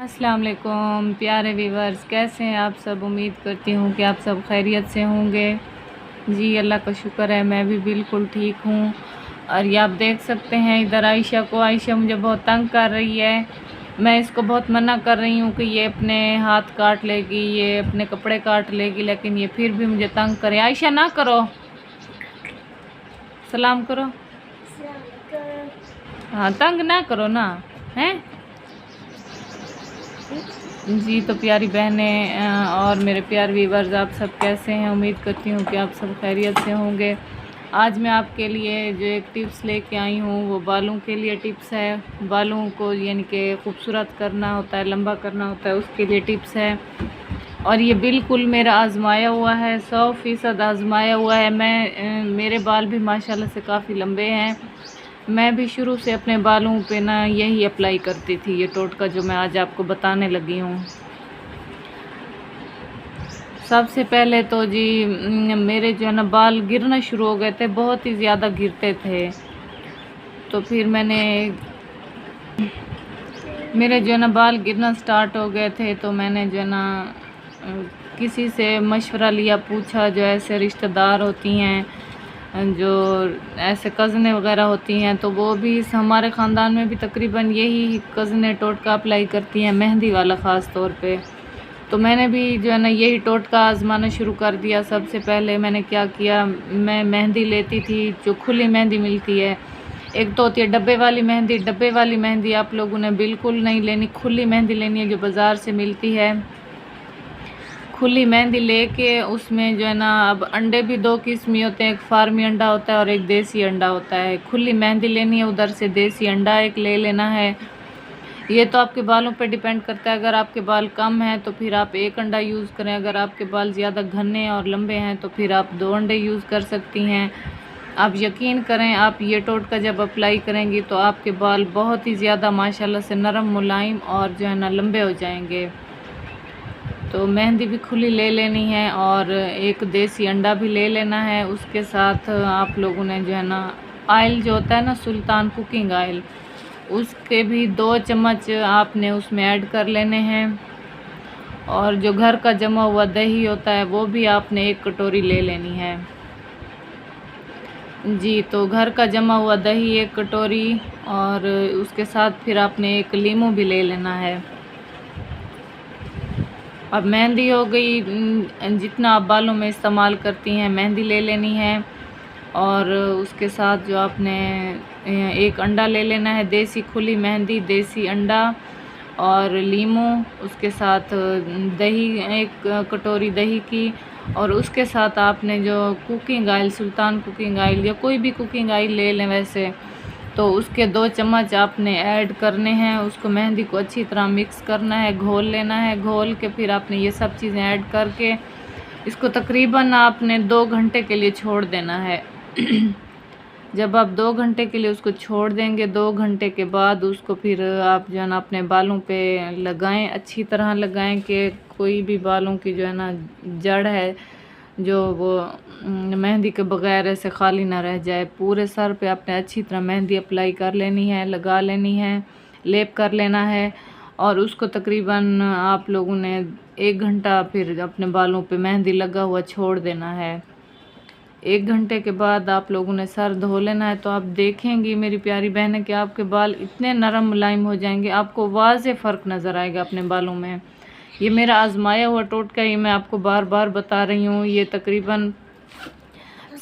अस्सलाम वालेकुम प्यारे व्यूवर्स, कैसे हैं आप सब। उम्मीद करती हूँ कि आप सब खैरियत से होंगे। जी अल्लाह का शुक्र है, मैं भी बिल्कुल ठीक हूँ। और ये आप देख सकते हैं इधर आयशा मुझे बहुत तंग कर रही है। मैं इसको बहुत मना कर रही हूँ कि ये अपने हाथ काट लेगी, ये अपने कपड़े काट लेगी, लेकिन ये फिर भी मुझे तंग करे। आयशा ना करो, सलाम करो। हाँ तंग ना करो ना, हैं। जी तो प्यारी बहनें और मेरे प्यारे व्यूवर्स, आप सब कैसे हैं। उम्मीद करती हूँ कि आप सब खैरियत से होंगे। आज मैं आपके लिए जो एक टिप्स लेके आई हूँ वो बालों के लिए टिप्स है। बालों को यानी कि खूबसूरत करना होता है, लंबा करना होता है, उसके लिए टिप्स है। और ये बिल्कुल मेरा आजमाया हुआ है, 100% आजमाया हुआ है। मेरे बाल भी माशाल्लाह से काफ़ी लंबे हैं। मैं भी शुरू से अपने बालों पे ना यही अप्लाई करती थी, ये टोटका जो मैं आज आपको बताने लगी हूँ। सबसे पहले तो जी मेरे जो है ना बाल गिरना शुरू हो गए थे, बहुत ही ज़्यादा गिरते थे। तो फिर मेरे जो है ना बाल गिरना स्टार्ट हो गए थे, तो मैंने जो है ना किसी से मशवरा लिया, पूछा। जो ऐसे रिश्तेदार होती हैं, जो ऐसे कज़नें वगैरह होती हैं, तो वो भी हमारे ख़ानदान में भी तकरीबन यही कज़नें टोटका अप्लाई करती हैं, मेहंदी वाला ख़ास तौर पे। तो मैंने भी जो है ना यही टोटका आज़माना शुरू कर दिया। सबसे पहले मैंने क्या किया, मैं मेहंदी लेती थी, जो खुली मेहंदी मिलती है। एक तो होती है डब्बे वाली मेहंदी। डब्बे वाली मेहंदी आप लोगों ने बिल्कुल नहीं लेनी, खुली मेहंदी लेनी है जो बाज़ार से मिलती है। खुली मेहंदी लेके उसमें जो है ना, अब अंडे भी दो किस्म होते हैं, एक फार्मी अंडा होता है और एक देसी अंडा होता है। खुली मेहंदी लेनी है, उधर से देसी अंडा एक ले लेना है। ये तो आपके बालों पे डिपेंड करता है। अगर आपके बाल कम हैं तो फिर आप एक अंडा यूज़ करें, अगर आपके बाल ज़्यादा घने और लंबे हैं तो फिर आप 2 अंडे यूज़ कर सकती हैं। आप यकीन करें, आप ये टोटका जब अप्लाई करेंगी तो आपके बाल बहुत ही ज़्यादा माशाल्लाह से नरम, मुलायम और जो है ना लंबे हो जाएंगे। तो मेहंदी भी खुली ले लेनी है और एक देसी अंडा भी ले लेना है। उसके साथ आप लोगों ने जो है ना ऑयल जो होता है ना, सुल्तान कुकिंग ऑयल, उसके भी 2 चम्मच आपने उसमें ऐड कर लेने हैं। और जो घर का जमा हुआ दही होता है वो भी आपने 1 कटोरी ले लेनी है। जी तो घर का जमा हुआ दही 1 कटोरी, और उसके साथ फिर आपने 1 लीमू भी ले लेना है। अब मेहंदी हो गई, जितना आप बालों में इस्तेमाल करती हैं मेहंदी ले लेनी है। और उसके साथ जो आपने 1 अंडा ले लेना है, देसी खुली मेहंदी, देसी अंडा और लीमू। उसके साथ दही, 1 कटोरी दही की। और उसके साथ आपने जो कुकिंग ऑयल, सुल्तान कुकिंग ऑयल या कोई भी कुकिंग ऑयल ले लें वैसे, तो उसके 2 चम्मच आपने ऐड करने हैं। उसको मेहंदी को अच्छी तरह मिक्स करना है, घोल लेना है। घोल के फिर आपने ये सब चीज़ें ऐड करके इसको तकरीबन आपने 2 घंटे के लिए छोड़ देना है। जब आप 2 घंटे के लिए उसको छोड़ देंगे, 2 घंटे के बाद उसको फिर आप जो है ना अपने बालों पे लगाएं, अच्छी तरह लगाएं कि कोई भी बालों की जो है ना जड़ है जो वो मेहंदी के बगैर ऐसे खाली ना रह जाए। पूरे सर पे आपने अच्छी तरह मेहंदी अप्लाई कर लेनी है, लगा लेनी है, लेप कर लेना है। और उसको तकरीबन आप लोगों ने 1 घंटा फिर अपने बालों पे मेहंदी लगा हुआ छोड़ देना है। 1 घंटे के बाद आप लोगों ने सर धो लेना है। तो आप देखेंगी मेरी प्यारी बहनें कि आपके बाल इतने नरम मुलायम हो जाएंगे, आपको वाज़े फ़र्क नज़र आएगा अपने बालों में। ये मेरा आजमाया हुआ टोटका ही मैं आपको बार बार बता रही हूँ। ये तकरीबन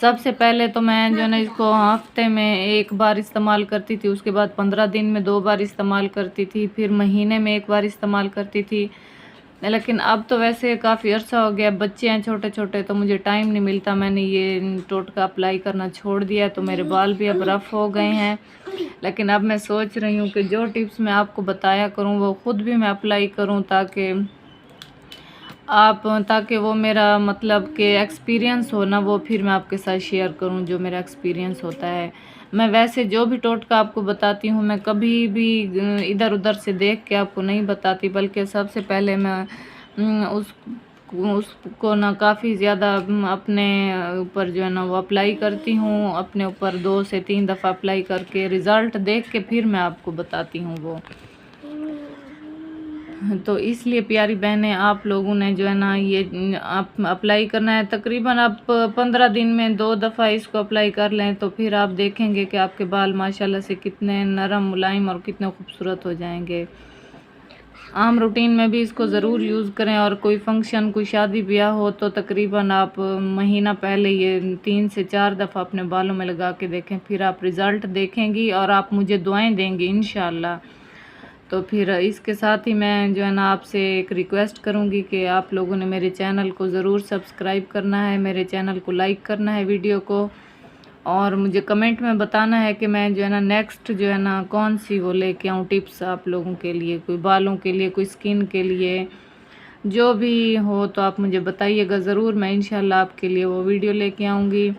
सबसे पहले तो मैं जो है ना इसको हफ्ते में 1 बार इस्तेमाल करती थी, उसके बाद 15 दिन में 2 बार इस्तेमाल करती थी, फिर महीने में 1 बार इस्तेमाल करती थी। लेकिन अब तो वैसे काफ़ी अर्सा हो गया, बच्चे हैं छोटे छोटे तो मुझे टाइम नहीं मिलता। मैंने ये टोटका अप्लाई करना छोड़ दिया, तो मेरे बाल भी अब रफ़ हो गए हैं। लेकिन अब मैं सोच रही हूँ कि जो टिप्स मैं आपको बताया करूँ वो ख़ुद भी मैं अप्लाई करूँ, ताकि वो मेरा मतलब कि एक्सपीरियंस हो ना, वो फिर मैं आपके साथ शेयर करूं जो मेरा एक्सपीरियंस होता है। मैं वैसे जो भी टोटका आपको बताती हूँ मैं कभी भी इधर उधर से देख के आपको नहीं बताती, बल्कि सबसे पहले मैं उसको ना काफ़ी ज़्यादा अपने ऊपर जो है ना वो अप्लाई करती हूँ। अपने ऊपर 2 से 3 दफ़ा अप्लाई करके रिज़ल्ट देख के फिर मैं आपको बताती हूँ वो। तो इसलिए प्यारी बहनें, आप लोगों ने जो है ना ये आप अप्लाई करना है। तकरीबन आप 15 दिन में 2 दफ़ा इसको अप्लाई कर लें तो फिर आप देखेंगे कि आपके बाल माशाल्लाह से कितने नरम मुलायम और कितने खूबसूरत हो जाएंगे। आम रूटीन में भी इसको ज़रूर यूज़ करें, और कोई फंक्शन, कोई शादी ब्याह हो तो तकरीबन आप महीना पहले ये 3 से 4 दफ़ा अपने बालों में लगा के देखें, फिर आप रिज़ल्ट देखेंगी और आप मुझे दुआएं देंगी इंशाल्लाह। तो फिर इसके साथ ही मैं जो है ना आपसे एक रिक्वेस्ट करूंगी कि आप लोगों ने मेरे चैनल को ज़रूर सब्सक्राइब करना है, मेरे चैनल को लाइक करना है वीडियो को, और मुझे कमेंट में बताना है कि मैं जो है ना नेक्स्ट जो है ना कौन सी वो लेके आऊँ टिप्स आप लोगों के लिए, कोई बालों के लिए, कोई स्किन के लिए, जो भी हो तो आप मुझे बताइएगा ज़रूर। मैं इंशाल्लाह आपके लिए वो वीडियो लेके आऊँगी।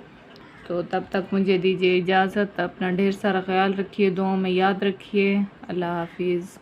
तो तब तक मुझे दीजिए इजाज़त। अपना ढेर सारा ख्याल रखिए, दुआओं में याद रखिए। अल्लाह हाफिज़।